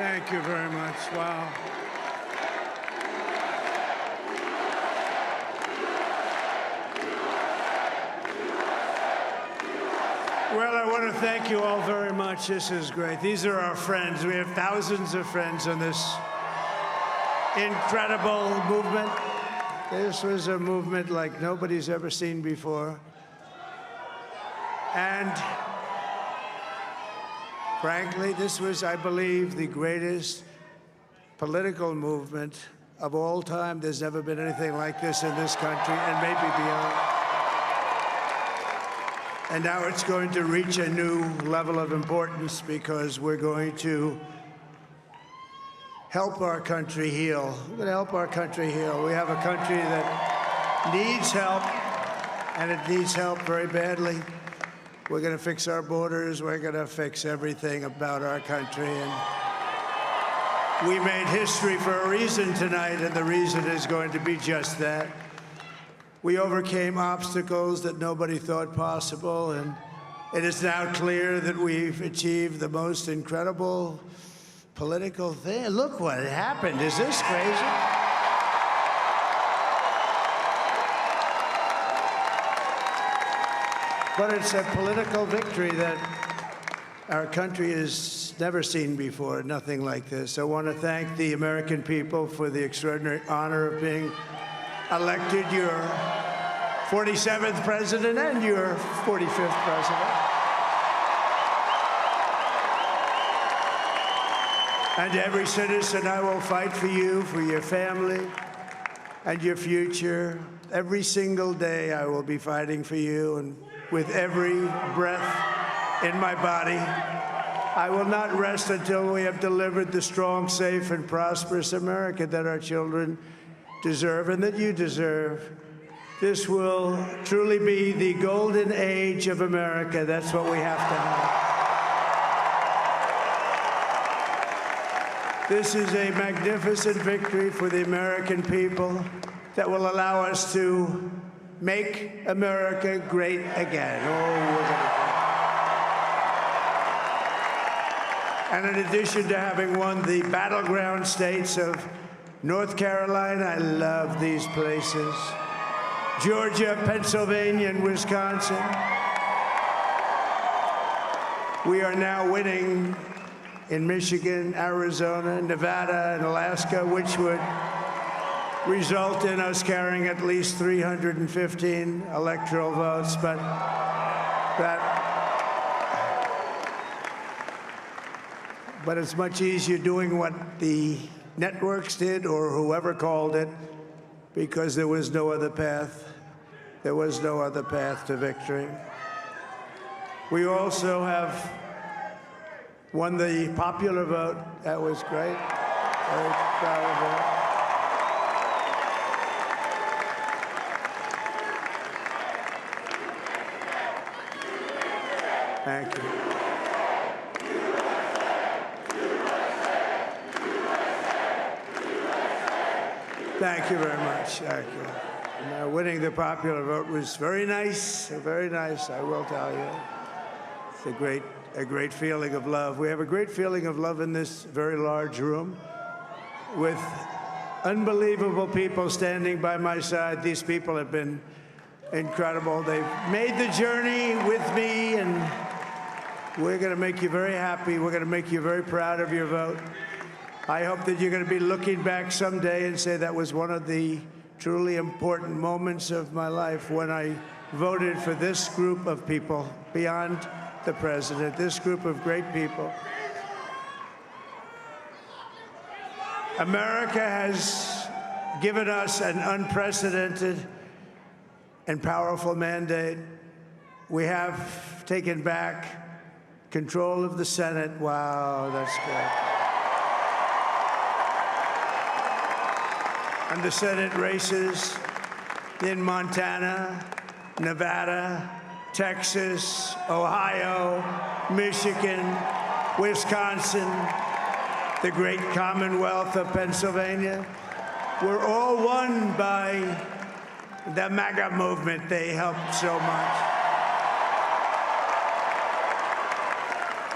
Thank you very much. Wow. Well, I want to thank you all very much. This is great. These are our friends. We have thousands of friends on this incredible movement. This was a movement like nobody's ever seen before. And frankly, this was, I believe, the greatest political movement of all time. There's never been anything like this in this country, and maybe beyond. And now it's going to reach a new level of importance because we're going to help our country heal. We're going to help our country heal. We have a country that needs help, and it needs help very badly. We're going to fix our borders. We're going to fix everything about our country. And we made history for a reason tonight, and the reason is going to be just that. We overcame obstacles that nobody thought possible, and it is now clear that we've achieved the most incredible political thing. Look what happened. Is this crazy? But it's a political victory that our country has never seen before, nothing like this. I want to thank the American people for the extraordinary honor of being elected your 47th president and your 45th president. And every citizen, I will fight for you, for your family, and your future. Every single day, I will be fighting for you, and with every breath in my body, I will not rest until we have delivered the strong, safe, and prosperous America that our children deserve and that you deserve. This will truly be the golden age of America. That's what we have to have. This is a magnificent victory for the American people that will allow us to make America great again. Oh, we're gonna do it. And in addition to having won the battleground states of North Carolina, I love these places, Georgia, Pennsylvania, and Wisconsin, we are now winning in Michigan, Arizona, Nevada, and Alaska, which would result in us carrying at least 315 electoral votes, but it's much easier doing what the networks did or whoever called it, because there was no other path. There was no other path to victory. We also have won the popular vote. That was great. Very proud of that. Thank you. Thank you very much. Thank you. And, winning the popular vote was very nice, I will tell you. It's a great feeling of love. We have a great feeling of love in this very large room with unbelievable people standing by my side. These people have been incredible. They've made the journey with me, and we're going to make you very happy. We're going to make you very proud of your vote. I hope that you're going to be looking back someday and say that was one of the truly important moments of my life when I voted for this group of people beyond the president, this group of great people. America has given us an unprecedented and powerful mandate. We have taken back control of the Senate. Wow, that's good. And the Senate races in Montana, Nevada, Texas, Ohio, Michigan, Wisconsin, the great Commonwealth of Pennsylvania, were all won by the MAGA movement. They helped so much.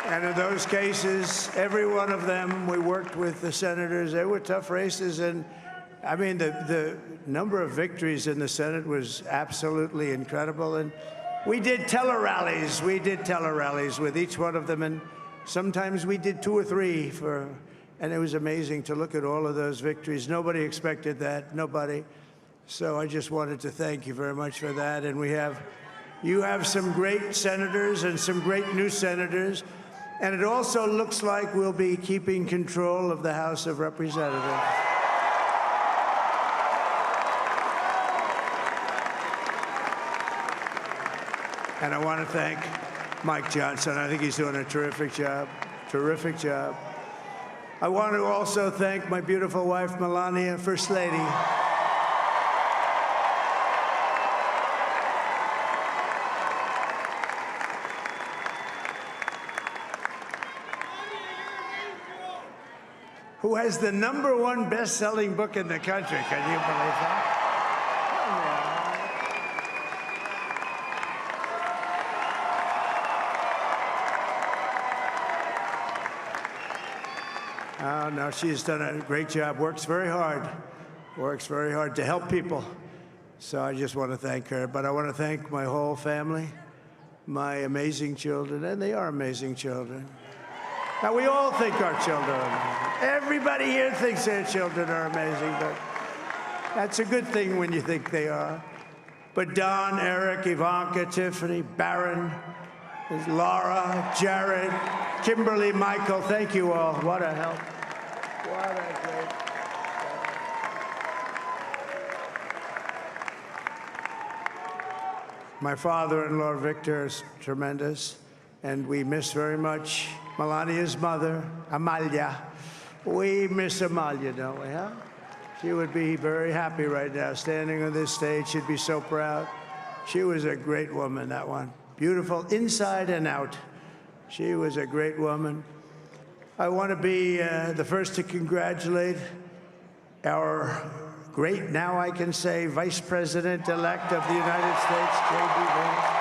And in those cases, every one of them, we worked with the senators. They were tough races. And I mean, the number of victories in the Senate was absolutely incredible. And we did tele-rallies. We did tele-rallies with each one of them. And sometimes we did 2 or 3 and it was amazing to look at all of those victories. Nobody expected that, nobody. So I just wanted to thank you very much for that. And you have some great senators and some great new senators. And it also looks like we'll be keeping control of the House of Representatives. And I want to thank Mike Johnson. I think he's doing a terrific job. Terrific job. I want to also thank my beautiful wife, Melania, First Lady. Who has the #1 best-selling book in the country. Can you believe that? Oh, no, she's done a great job, works very hard to help people. So I just want to thank her. But I want to thank my whole family, my amazing children, and they are amazing children. Now, we all think our children are amazing. Everybody here thinks their children are amazing, but that's a good thing when you think they are. But Don, Eric, Ivanka, Tiffany, Barron, Laura, Jared, Kimberly, Michael, thank you all. What a help. What a great help. My father-in-law, Victor, is tremendous, and we miss very much Melania's mother, Amalia. We miss Amalia, don't we, huh? She would be very happy right now, standing on this stage. She'd be so proud. She was a great woman, that one. Beautiful inside and out. She was a great woman. I want to be the first to congratulate our great, now I can say, Vice President-elect of the United States, JD Vance.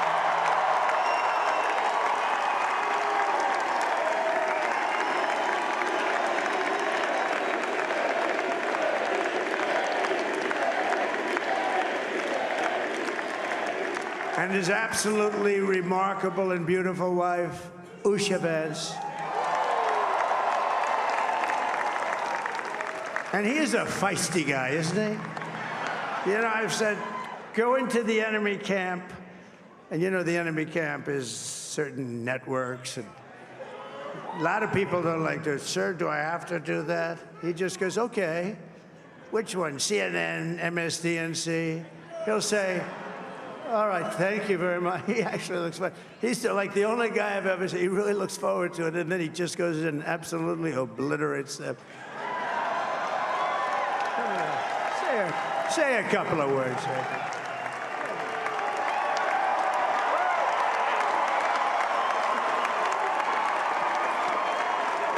And his absolutely remarkable and beautiful wife, Usha Vance. And he is a feisty guy, isn't he? You know, I've said, go into the enemy camp. And you know, the enemy camp is certain networks. And a lot of people don't like to, sir, do I have to do that? He just goes, okay. Which one? CNN, MSDNC? He'll say, all right, thank you very much. He actually looks fun. He's like the only guy I've ever seen. He really looks forward to it, and then he just goes in and absolutely obliterates them. Say a couple of words.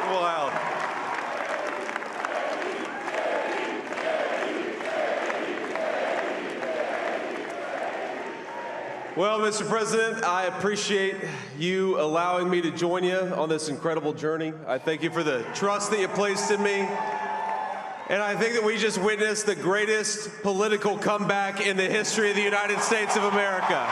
Wow. Well, Mr. President, I appreciate you allowing me to join you on this incredible journey. I thank you for the trust that you placed in me. And I think that we just witnessed the greatest political comeback in the history of the United States of America.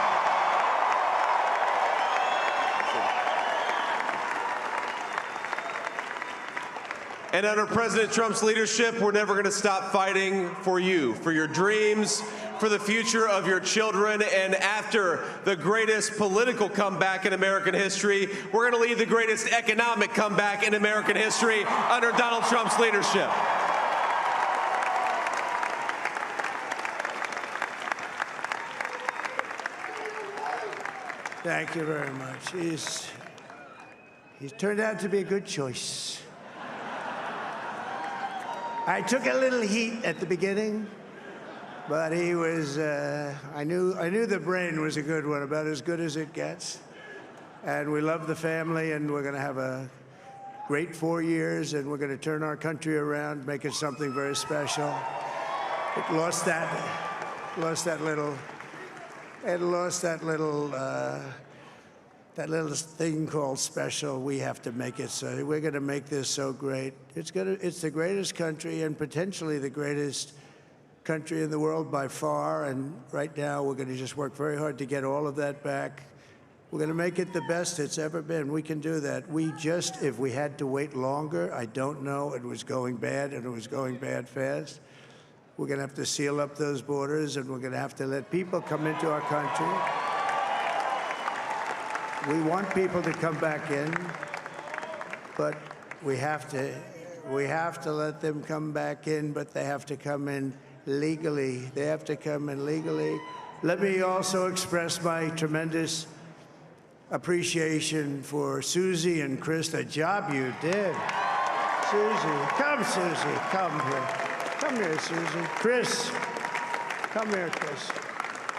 And under President Trump's leadership, we're never going to stop fighting for you, for your dreams, for the future of your children. And after the greatest political comeback in American history, we're going to lead the greatest economic comeback in American history under Donald Trump's leadership. Thank you very much. He's turned out to be a good choice. I took a little heat at the beginning, but he was, I knew the brain was a good one, about as good as it gets. And we love the family, and we're going to have a great 4 years, and we're going to turn our country around, make it something very special. It lost that little that little thing called special, we have to make it so. We're going to make this so great. It's the greatest country and potentially the greatest country in the world by far. And right now, we're going to just work very hard to get all of that back. We're going to make it the best it's ever been. We can do that. If we had to wait longer, I don't know. It was going bad, and it was going bad fast. We're going to have to seal up those borders, and we're going to have to let people come into our country. We want people to come back in, but we have to let them come back in, but they have to come in legally. They have to come in legally. Let me also express my tremendous appreciation for Susie and Chris, the job you did. Susie, come here. Come here, Susie. Chris, come here, Chris.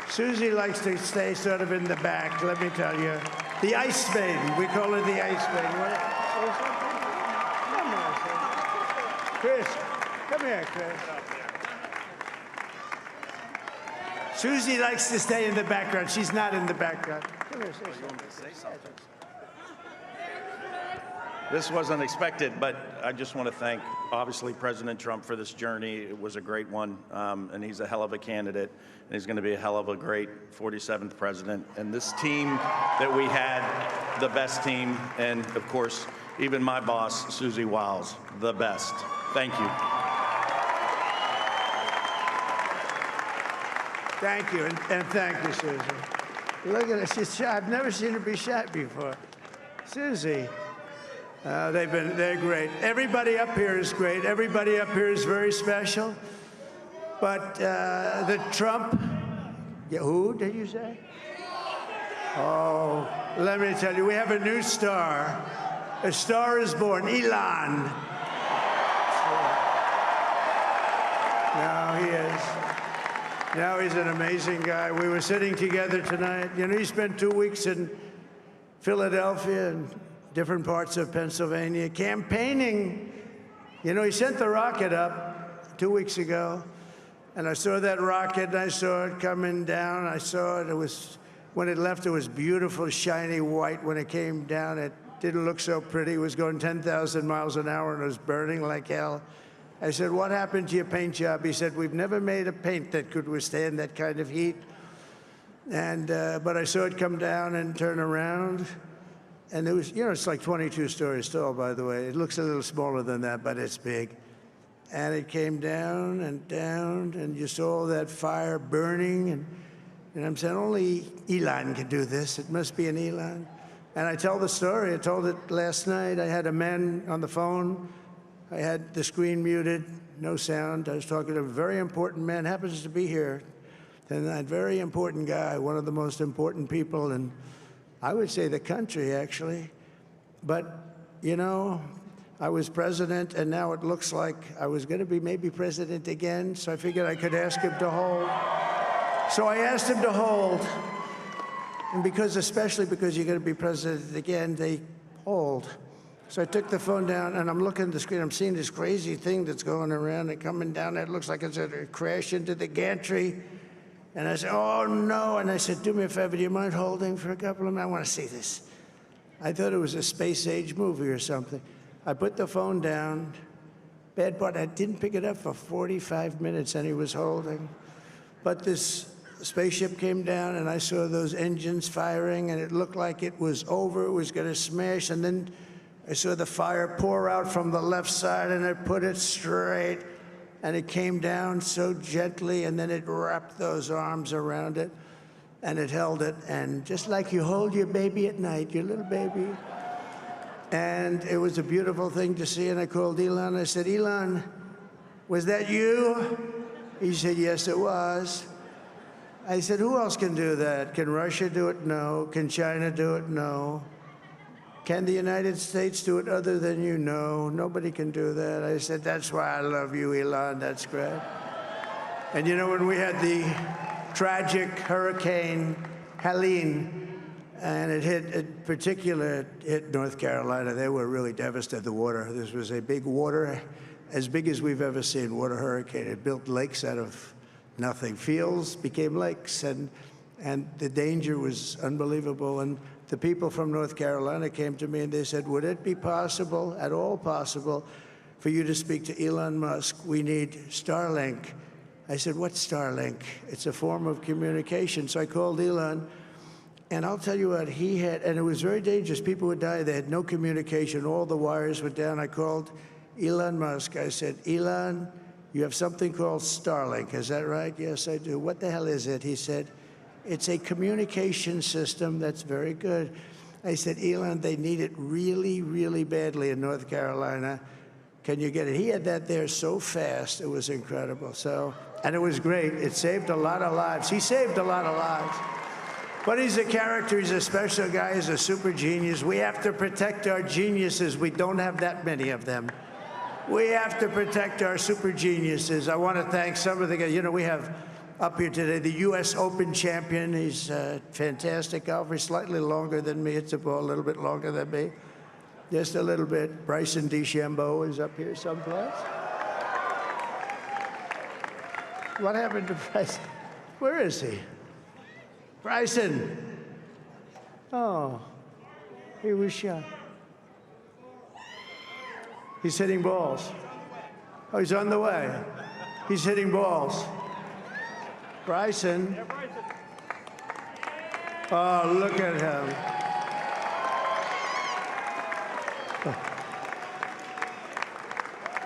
Susie likes to stay sort of in the back, let me tell you. The Ice Maiden, we call her the Ice Maiden. Come here, Chris. Come here, Chris. Susie likes to stay in the background. She's not in the background. Come here, say something. This wasn't expected, but I just want to thank, obviously, President Trump for this journey. It was a great one, and he's a hell of a candidate, and he's going to be a hell of a great 47th president. And this team that we had, the best team, and, of course, even my boss, Susie Wiles, the best. Thank you. Thank you, and thank you, Susie. Look at her, she's shy. I've never seen her be shy before. Susie. They're great. Everybody up here is great. Everybody up here is very special. But the Trump, who did you say? Oh, let me tell you, we have a new star. A star is born, Elon. Now he is. Now he's an amazing guy. We were sitting together tonight. You know, he spent 2 weeks in Philadelphia and different parts of Pennsylvania, campaigning. You know, he sent the rocket up 2 weeks ago, and I saw that rocket, and I saw it coming down. I saw it. It was, when it left, it was beautiful, shiny white. When it came down, it didn't look so pretty. It was going 10,000 miles an hour, and it was burning like hell. I said, what happened to your paint job? He said, we've never made a paint that could withstand that kind of heat. And, but I saw it come down and turn around. And it was, you know, it's like 22 stories tall, by the way. It looks a little smaller than that, but it's big. And it came down, and you saw that fire burning. And I'm saying, only Elon can do this. It must be an Elon. And I tell the story. I told it last night. I had a man on the phone. I had the screen muted, no sound. I was talking to a very important man, happens to be here. And that very important guy, one of the most important people in, I would say, the country, actually. But, you know, I was president, and now it looks like I was going to be maybe president again, so I figured I could ask him to hold. So I asked him to hold. And especially because you're going to be president again, they hold. So I took the phone down, and I'm looking at the screen. I'm seeing this crazy thing that's going around and coming down. It looks like it's going to crash into the gantry. And I said, oh, no. And I said, do me a favor, do you mind holding for a couple of minutes? I want to see this. I thought it was a space-age movie or something. I put the phone down. Bad part, I didn't pick it up for 45 minutes, and he was holding. But this spaceship came down, and I saw those engines firing, and it looked like it was over. It was going to smash. And then I saw the fire pour out from the left side, and I put it straight. And it came down so gently, and then it wrapped those arms around it, and it held it. And just like you hold your baby at night, your little baby. And it was a beautiful thing to see. And I called Elon. I said, Elon, was that you? He said, yes, it was. I said, who else can do that? Can Russia do it? No. Can China do it? No. Can the United States do it other than you? No, nobody can do that. I said, that's why I love you, Elon. That's great. And you know, when we had the tragic Hurricane Helene, and it hit North Carolina, they were really devastated, the water. This was a big water, as big as we've ever seen, water hurricane. It built lakes out of nothing. Fields became lakes, and the danger was unbelievable. And the people from North Carolina came to me and they said, would it be possible, at all possible, for you to speak to Elon Musk? We need Starlink. I said, what's Starlink? It's a form of communication. So I called Elon, and I'll tell you what, he had, and it was very dangerous. People would die. They had no communication. All the wires were down. I called Elon Musk. I said, Elon, you have something called Starlink. Is that right? Yes, I do. What the hell is it? He said, it's a communication system that's very good. I said, Elon, they need it really, really badly in North Carolina. Can you get it? He had that there so fast. It was incredible. So, and it was great. It saved a lot of lives. He saved a lot of lives. But he's a character. He's a special guy. He's a super genius. We have to protect our geniuses. We don't have that many of them. We have to protect our super geniuses. I want to thank some of the guys. You know, we have up here today the U.S. Open champion. He's a fantastic golfer, slightly longer than me. Hits the ball a little bit longer than me. Just a little bit. Bryson DeChambeau is up here someplace. What happened to Bryson? Where is he? Bryson. Oh, he was shot. He's hitting balls. Oh, he's on the way. He's hitting balls. Bryson. Oh, look at him.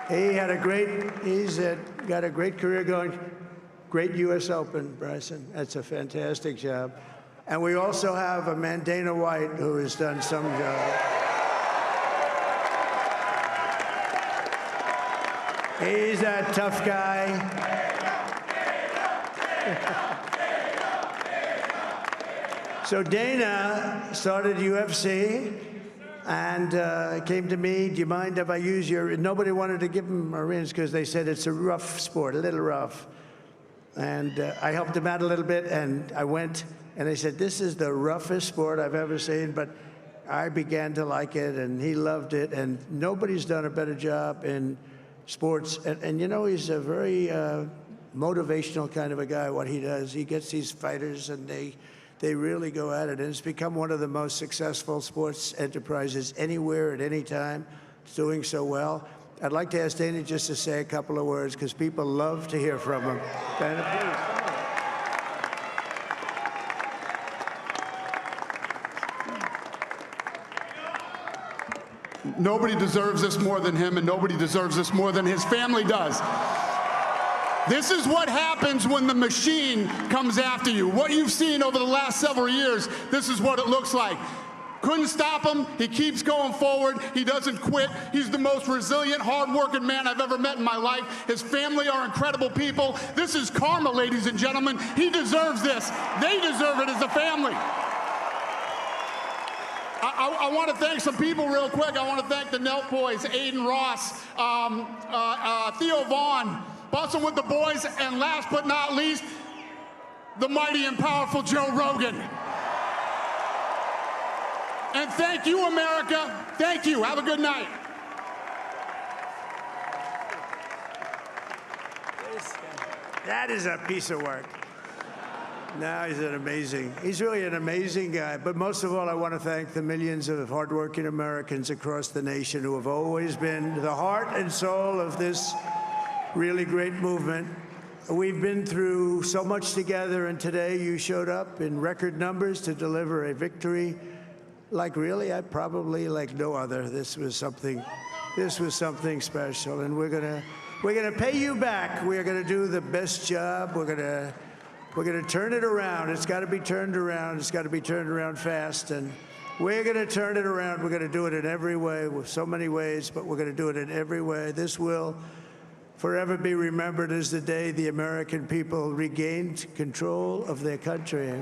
He's got a great career going. Great U.S. Open, Bryson. That's a fantastic job. And we also have a man, Dana White, who has done some job. He's a tough guy. So Dana started UFC and came to me, do you mind if I use your, nobody wanted to give him a rinse because they said it's a rough sport, a little rough. And I helped him out a little bit, and I went, and I said, this is the roughest sport I've ever seen, but I began to like it, and he loved it, and nobody's done a better job in sports. And you know, he's a very motivational kind of a guy, what he does. He gets these fighters, and they really go at it, and it's become one of the most successful sports enterprises anywhere at any time. It's doing so well. I'd like to ask Dana just to say a couple of words, because people love to hear from him. Dana, please. Nobody deserves this more than him, and nobody deserves this more than his family does. This is what happens when the machine comes after you. What you've seen over the last several years, this is what it looks like. Couldn't stop him. He keeps going forward. He doesn't quit. He's the most resilient, hard-working man I've ever met in my life. His family are incredible people. This is karma, ladies and gentlemen. He deserves this. They deserve it as a family. I want to thank some people real quick. I want to thank the Nelt boys, Aiden Ross, Theo Vaughn, busting with the boys, and last but not least, the mighty and powerful Joe Rogan. And thank you, America. Thank you. Have a good night. That is a piece of work. No, he's really an amazing guy. But most of all, I want to thank the millions of hardworking Americans across the nation who have always been the heart and soul of this really great movement. We've been through so much together, and today you showed up in record numbers to deliver a victory like really, probably like no other. This was something special, and we're gonna pay you back. We're gonna do the best job. We're gonna turn it around. It's got to be turned around. It's got to be turned around fast, and we're gonna turn it around. We're gonna do it in every way, with so many ways, but we're gonna do it in every way. This will forever be remembered as the day the American people regained control of their country.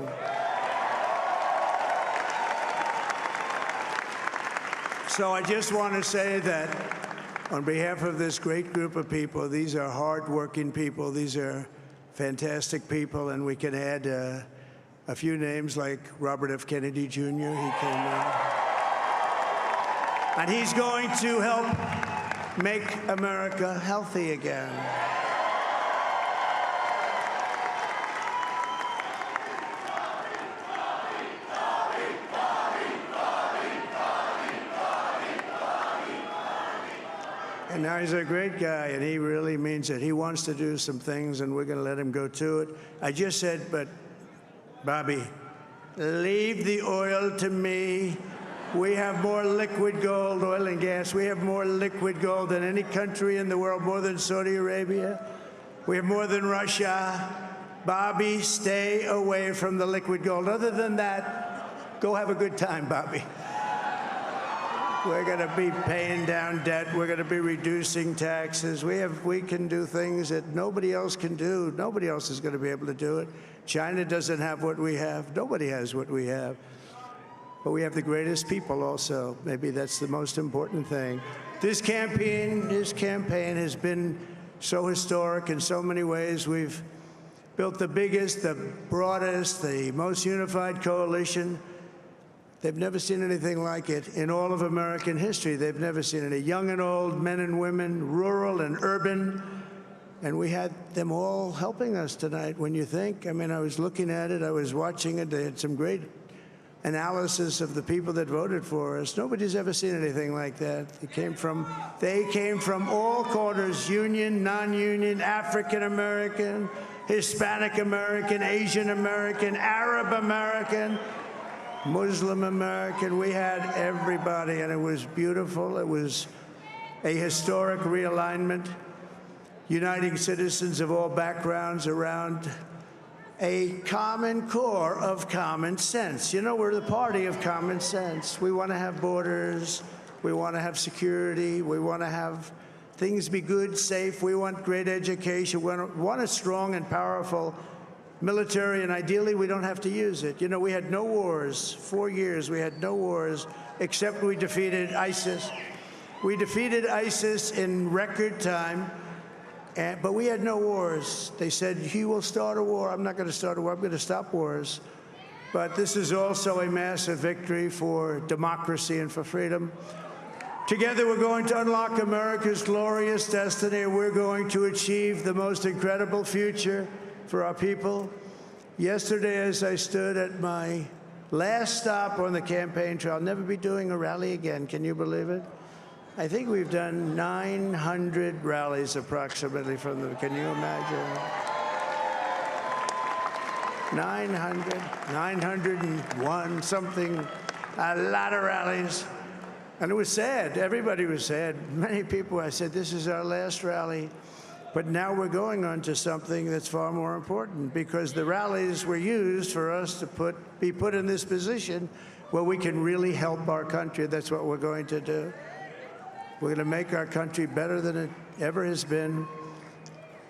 So I just want to say that on behalf of this great group of people, these are hard-working people. These are fantastic people, and we can add a few names like Robert F. Kennedy Jr. He came in. And he's going to help make America healthy again. And now he's a great guy, and he really means it. He wants to do some things, and we're going to let him go to it. I just said, but, Bobby, leave the oil to me. We have more liquid gold, oil and gas. We have more liquid gold than any country in the world, more than Saudi Arabia. We have more than Russia. Bobby, stay away from the liquid gold. Other than that, go have a good time, Bobby. We're going to be paying down debt. We're going to be reducing taxes. We can do things that nobody else can do. Nobody else is going to be able to do it. China doesn't have what we have. Nobody has what we have. But we have the greatest people also. Maybe that's the most important thing. This campaign has been so historic in so many ways. We've built the biggest, the broadest, the most unified coalition. They've never seen anything like it in all of American history. They've never seen it. Young and old, men and women, rural and urban. And we had them all helping us tonight. When you think, I mean, I was looking at it, I was watching it. They had some great analysis of the people that voted for us. Nobody's ever seen anything like that. They came from all corners, union, non-union, African American, Hispanic American, Asian American, Arab American, Muslim American. We had everybody, and it was beautiful. It was a historic realignment, uniting citizens of all backgrounds around a common core of common sense. You know, we're the party of common sense. We want to have borders. We want to have security. We want to have things be good, safe. We want great education. We want a strong and powerful military, and ideally, we don't have to use it. You know, we had no wars. 4 years, we had no wars, except we defeated ISIS. We defeated ISIS in record time, but we had no wars. They said, he will start a war. I'm not going to start a war. I'm going to stop wars. But this is also a massive victory for democracy and for freedom. Together, we're going to unlock America's glorious destiny, and we're going to achieve the most incredible future for our people. Yesterday, as I stood at my last stop on the campaign trail, I'll never be doing a rally again. Can you believe it? I think we've done 900 rallies approximately from them. Can you imagine? 901 something, a lot of rallies. And it was sad. Everybody was sad. Many people, I said, this is our last rally. But now we're going on to something that's far more important, because the rallies were used for us to be put in this position where we can really help our country. That's what we're going to do. We're going to make our country better than it ever has been.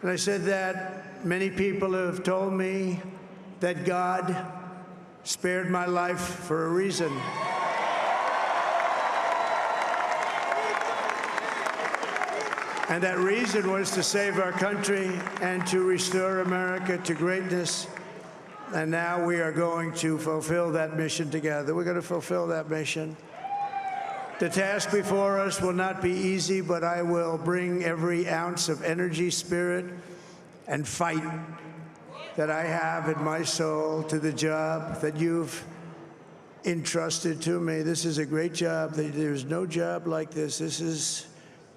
And I said that many people have told me that God spared my life for a reason. And that reason was to save our country and to restore America to greatness. And now we are going to fulfill that mission together. We're going to fulfill that mission. The task before us will not be easy, but I will bring every ounce of energy, spirit, and fight that I have in my soul to the job that you've entrusted to me. This is a great job. There's no job like this. This is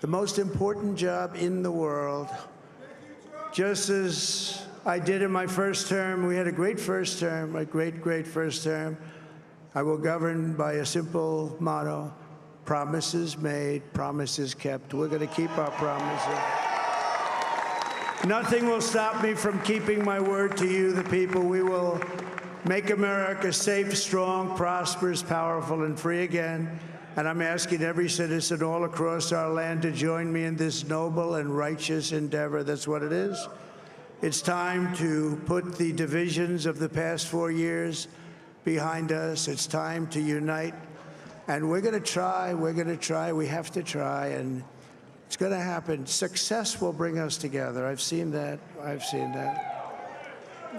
the most important job in the world. Just as I did in my first term, we had a great first term, a great first term. I will govern by a simple motto: promises made, promises kept. We're going to keep our promises. Nothing will stop me from keeping my word to you, the people. We will make America safe, strong, prosperous, powerful, and free again. And I'm asking every citizen all across our land to join me in this noble and righteous endeavor. That's what it is. It's time to put the divisions of the past 4 years behind us. It's time to unite. And we're going to try. We're going to try. We have to try. And it's going to happen. Success will bring us together. I've seen that. I've seen that.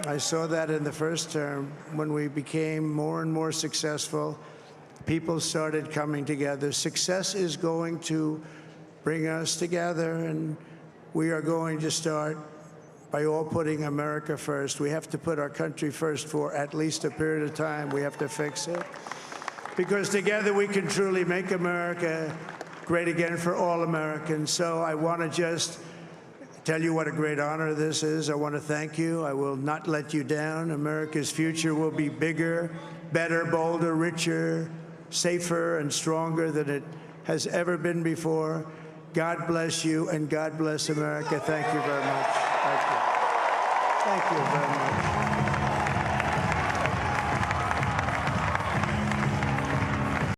I saw that in the first term when we became more and more successful. People started coming together. Success is going to bring us together, and we are going to start by all putting America first. We have to put our country first for at least a period of time. We have to fix it. Because together we can truly make America great again for all Americans. So I want to just tell you what a great honor this is. I want to thank you. I will not let you down. America's future will be bigger, better, bolder, richer, safer, and stronger than it has ever been before. God bless you, and God bless America. Thank you very much. Thank you. Thank you very much.